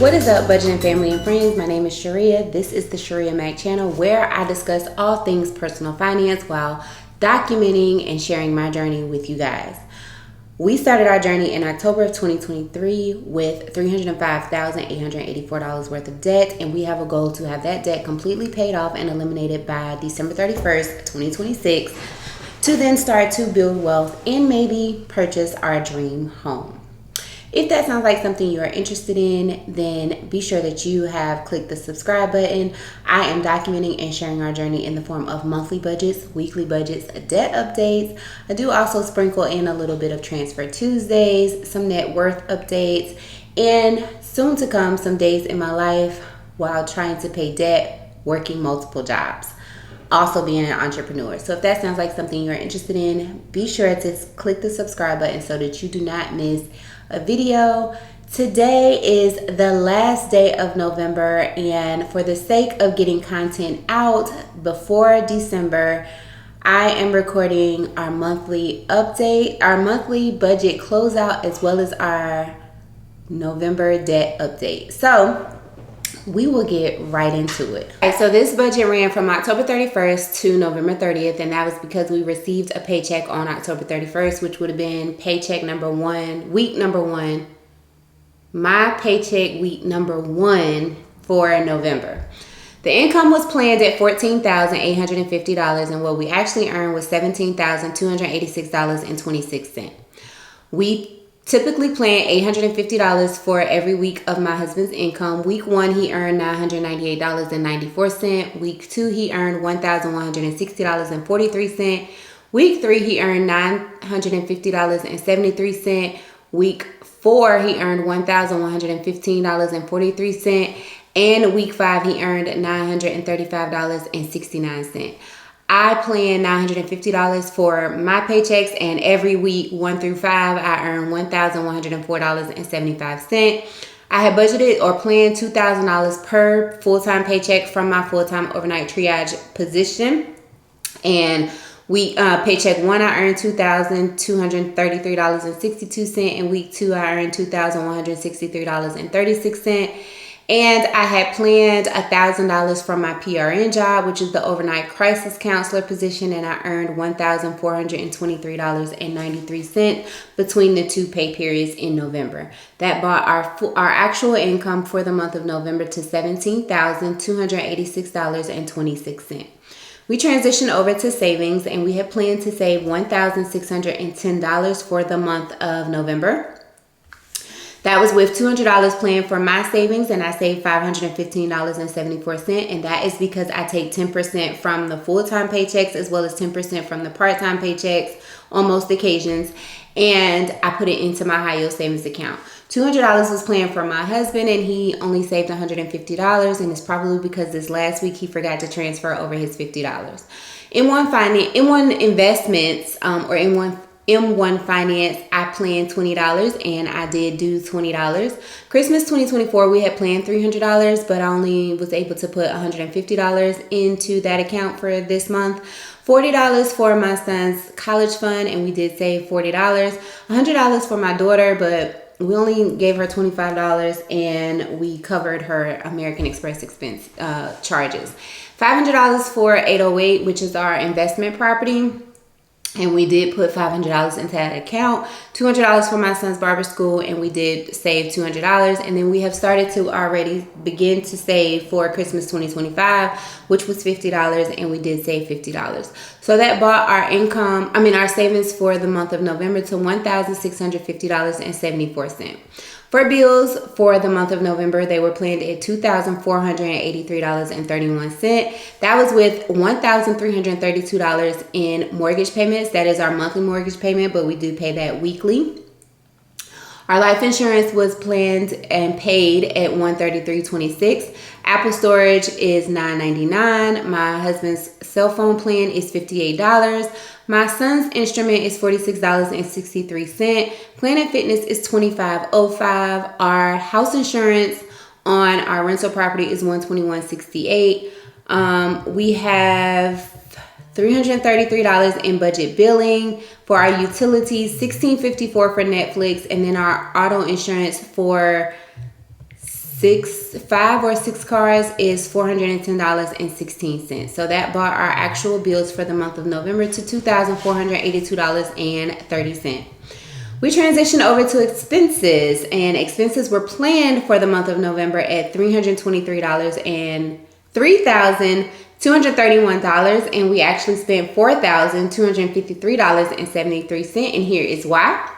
What is up, budgeting family and friends? My name is Shirria. This is the Shirria Mac channel where I discuss all things personal finance while documenting and sharing my journey with you guys. We started our journey in October of 2023 with $305,884 worth of debt, and we have a goal to have that debt completely paid off and eliminated by December 31st, 2026, to then start to build wealth and maybe purchase our dream home. If that sounds like something you are interested in, then be sure that you have clicked the subscribe button. I am documenting and sharing our journey in the form of monthly budgets, weekly budgets, debt updates. I do also sprinkle in a little bit of Transfer Tuesdays, some net worth updates, and soon to come, some days in my life while trying to pay debt, working multiple jobs, also being an entrepreneur. So if that sounds like something you're interested in, be sure to click the subscribe button so that you do not miss a video. Today is the last day of November, and for the sake of getting content out before December, I am recording our monthly update, our monthly budget closeout, as well as our November debt update. So we will get right into it. Okay, so this budget ran from October 31st to November 30th, and that was because we received a paycheck on October 31st, which would have been paycheck number one, week number one, my paycheck week number one for November. The income was planned at $14,850, and what we actually earned was $17,286.26. We typically plan $850 for every week of my husband's income. Week one, he earned $998.94. Week two, he earned $1,160.43. Week three, he earned $950.73. Week four, he earned $1,115.43. And week five, he earned $935.69. I plan $950 for my paychecks, and every week 1 through 5 I earn $1,104.75. I had budgeted or planned $2,000 per full-time paycheck from my full-time overnight triage position, and paycheck one I earned $2,233.62, and week two I earned $2,163.36. And I had planned $1,000 from my PRN job, which is the overnight crisis counselor position, and I earned $1,423.93 between the two pay periods in November. That brought our actual income for the month of November to $17,286.26. We transitioned over to savings, and we had planned to save $1,610 for the month of November. That was with $200 planned for my savings, and I saved $515.74. And that is because I take 10% from the full-time paychecks as well as 10% from the part-time paychecks on most occasions, and I put it into my high yield savings account. $200 was planned for my husband, and he only saved $150, and it's probably because this last week he forgot to transfer over his $50. M1 Finance, I planned $20, and I did do $20. Christmas 2024, we had planned $300, but I only was able to put $150 into that account for this month. $40 for my son's college fund, and we did save $40. $100 for my daughter, but we only gave her $25, and we covered her American Express expense charges. $500 for 808, which is our investment property, and we did put $500 into that account. $200 for my son's barber school, and we did save $200. And then we have started to already begin to save for Christmas 2025, which was $50, and we did save $50. So that brought our our savings for the month of November to $1,650.74. For bills for the month of November, they were planned at $2,483.31. That was with $1,332 in mortgage payments. That is our monthly mortgage payment, but we do pay that weekly. Our life insurance was planned and paid at $133.26. Apple storage is $9.99. My husband's cell phone plan is $58. My son's instrument is $46.63. Planet Fitness is $25.05. Our house insurance on our rental property is $121.68. We have $333 in budget billing. For our utilities, $16.54 for Netflix, and then our auto insurance for 5 or 6 cars is $410.16. So that brought our actual bills for the month of November to $2,482.30. We transitioned over to expenses, and expenses were planned for the month of November at $323,003,231, and we actually spent $4,253.73, and here is why.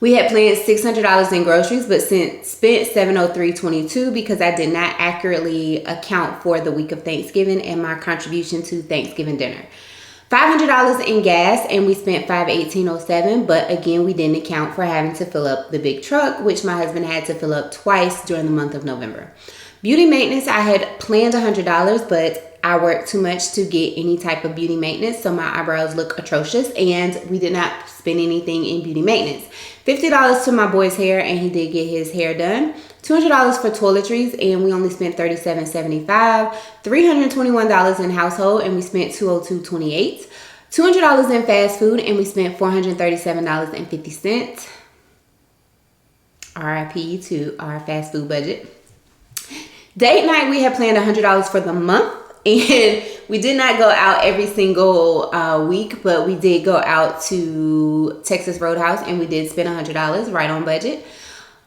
We had planned $600 in groceries, but spent $703.22 because I did not accurately account for the week of Thanksgiving and my contribution to Thanksgiving dinner. $500 in gas, and we spent $518.07, but again, we didn't account for having to fill up the big truck, which my husband had to fill up twice during the month of November. Beauty maintenance, I had planned $100, but I worked too much to get any type of beauty maintenance, so my eyebrows look atrocious, and we did not spend anything in beauty maintenance. $50 to my boy's hair, and he did get his hair done. $200 for toiletries, and we only spent $37.75. $321 in household, and we spent $202.28. $200 in fast food, and we spent $437.50. RIP to our fast food budget. Date night, we had planned $100 for the month, and we did not go out every single week, but we did go out to Texas Roadhouse, and we did spend $100, right on budget.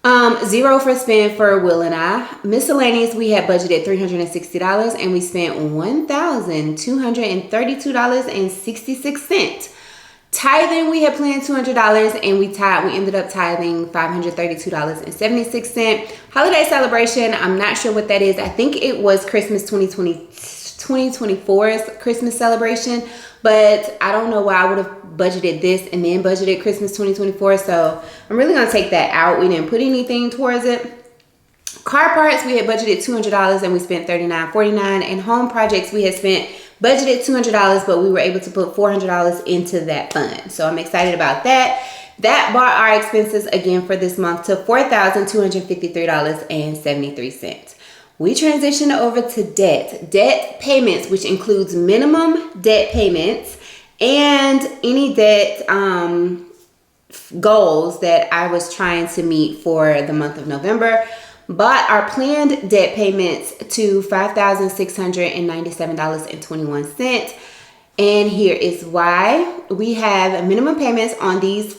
$0 for spend for Will and I. Miscellaneous, we had budgeted $360, and we spent $1,232.66. Tithing, we had planned $200, and we ended up tithing $532.76. Holiday celebration, I'm not sure what that is. I think it was Christmas 2024's Christmas celebration, but I don't know why I would have budgeted this and then budgeted Christmas 2024, so I'm really going to take that out. We didn't put anything towards it. Car parts, we had budgeted $200, and we spent $39.49. And home projects, we had budgeted $200, but we were able to put $400 into that fund. So I'm excited about that. That brought our expenses again for this month to $4,253.73. We transitioned over to debt payments, which includes minimum debt payments and any debt goals that I was trying to meet for the month of November. But our planned debt payments to $5,697.21. And here is why. We have minimum payments on these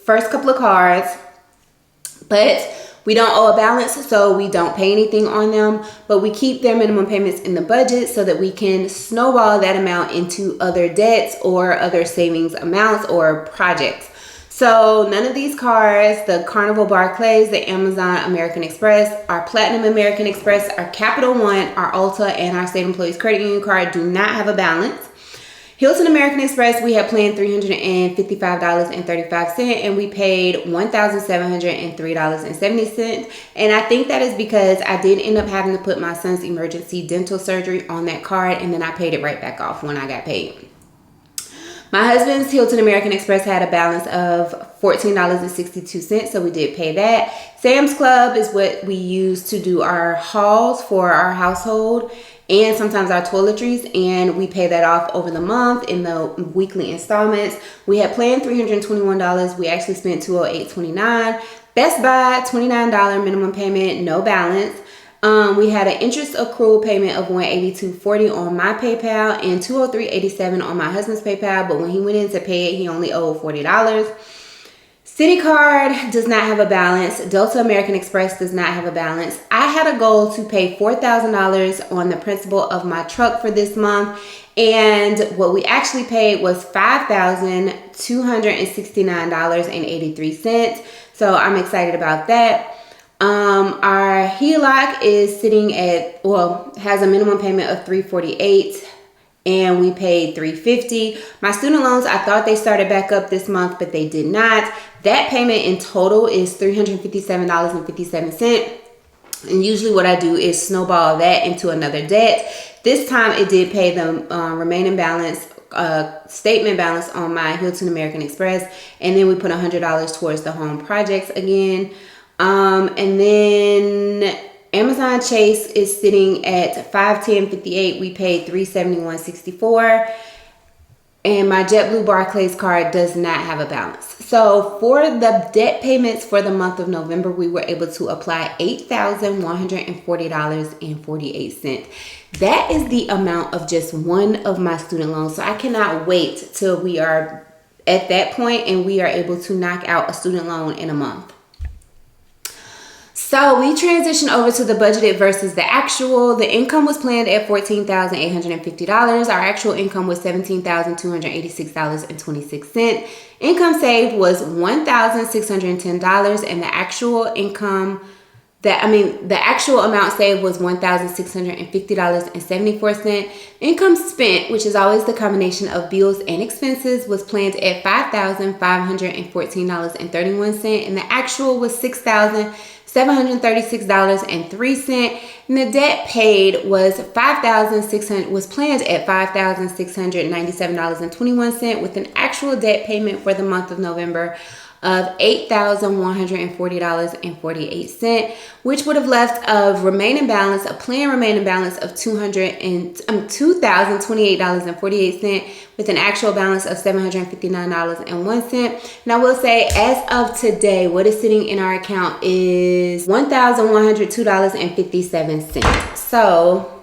first couple of cards, but we don't owe a balance, so we don't pay anything on them, but we keep their minimum payments in the budget so that we can snowball that amount into other debts or other savings amounts or projects. So none of these cards, the Carnival Barclays, the Amazon American Express, our Platinum American Express, our Capital One, our Ulta, and our State Employees Credit Union card do not have a balance. Hilton American Express, we had planned $355.35, and we paid $1,703.70. And I think that is because I did end up having to put my son's emergency dental surgery on that card, and then I paid it right back off when I got paid. My husband's Hilton American Express had a balance of $14.62, so we did pay that. Sam's Club is what we use to do our hauls for our household and sometimes our toiletries, and we pay that off over the month in the weekly installments. We had planned $321. We actually spent $208.29. Best Buy, $29 minimum payment, no balance. We had an interest accrual payment of $182.40 on my PayPal and $203.87 on my husband's PayPal, but when he went in to pay it, he only owed $40. Citi Card does not have a balance. Delta American Express does not have a balance. I had a goal to pay $4,000 on the principal of my truck for this month, and what we actually paid was $5,269.83. So I'm excited about that. Our HELOC is sitting at, has a minimum payment of $348, and we paid $350. My student loans, I thought they started back up this month, but they did not. That payment in total is $357.57. And usually what I do is snowball that into another debt. This time it did pay the remaining balance, statement balance on my Hilton American Express, and then we put $100 towards the home projects again. And then Amazon Chase is sitting at $510.58. We paid $371.64. And my JetBlue Barclays card does not have a balance. So for the debt payments for the month of November, we were able to apply $8,140.48. That is the amount of just one of my student loans. So I cannot wait till we are at that point and we are able to knock out a student loan in a month. So we transitioned over to the budgeted versus the actual. The income was planned at $14,850. Our actual income was $17,286.26. Income saved was $1,610, and the actual income the actual amount saved was $1,650.74. Income spent, which is always the combination of bills and expenses, was planned at $5,514.31, and the actual was $6,736.03. And the debt paid was planned at $5,697.21, with an actual debt payment for the month of November of $8,140.48, which would have left a planned remaining balance of $2,028.48, with an actual balance of $759.01. And I will say, as of today, what is sitting in our account is $1,102.57. So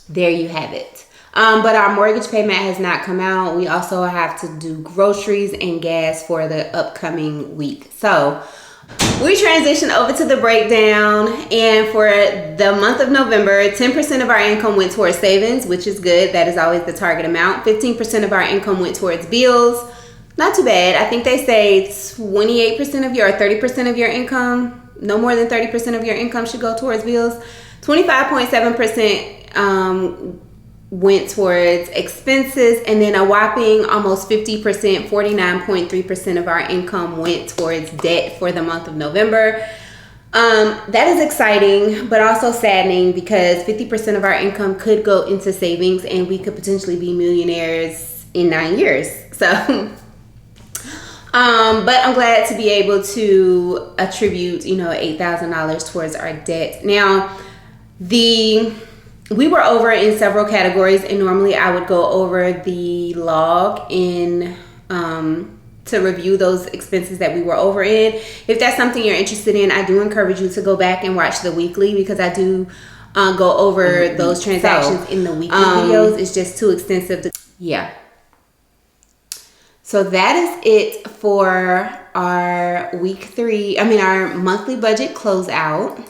there you have it. But our mortgage payment has not come out. We also have to do groceries and gas for the upcoming week. So we transition over to the breakdown. And for the month of November, 10% of our income went towards savings, which is good. That is always the target amount. 15% of our income went towards bills. Not too bad. I think they say 28% of your or 30% of your income, no more than 30% of your income should go towards bills. 25.7% went towards expenses, and then a whopping almost 50%, 49.3% of our income went towards debt for the month of November. That is exciting, but also saddening, because 50% of our income could go into savings and we could potentially be millionaires in 9 years. So, but I'm glad to be able to attribute, $8,000 towards our debt. Now, we were over in several categories, and normally I would go over the log to review those expenses that we were over in. If that's something you're interested in, I do encourage you to go back and watch the weekly, because I do go over those transactions in the weekly videos. It's just too extensive. Yeah. So that is it for our our monthly budget closeout.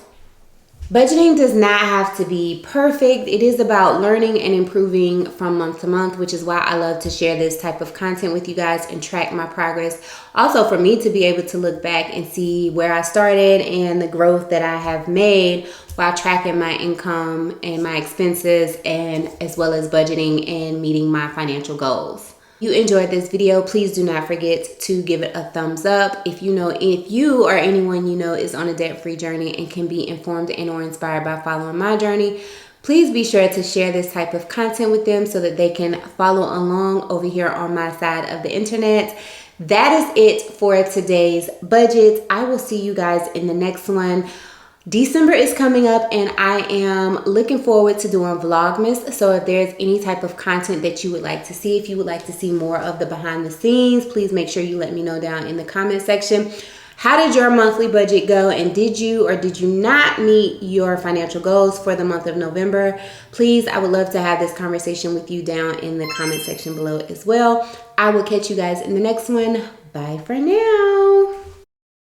Budgeting does not have to be perfect. It is about learning and improving from month to month, which is why I love to share this type of content with you guys and track my progress. Also, for me to be able to look back and see where I started and the growth that I have made while tracking my income and my expenses, and as well as budgeting and meeting my financial goals. If you enjoyed this video, please do not forget to give it a thumbs up. If you or anyone you know is on a debt-free journey and can be informed and or inspired by following my journey, please be sure to share this type of content with them so that they can follow along over here on my side of the internet. That is it for today's budget. I will see you guys in the next one. December is coming up, and I am looking forward to doing Vlogmas. So if there's any type of content that you would like to see, if you would like to see more of the behind the scenes, please make sure you let me know down in the comment section. How did your monthly budget go, and did you or did you not meet your financial goals for the month of November? Please, I would love to have this conversation with you down in the comment section below as well. I will catch you guys in the next one. Bye for now.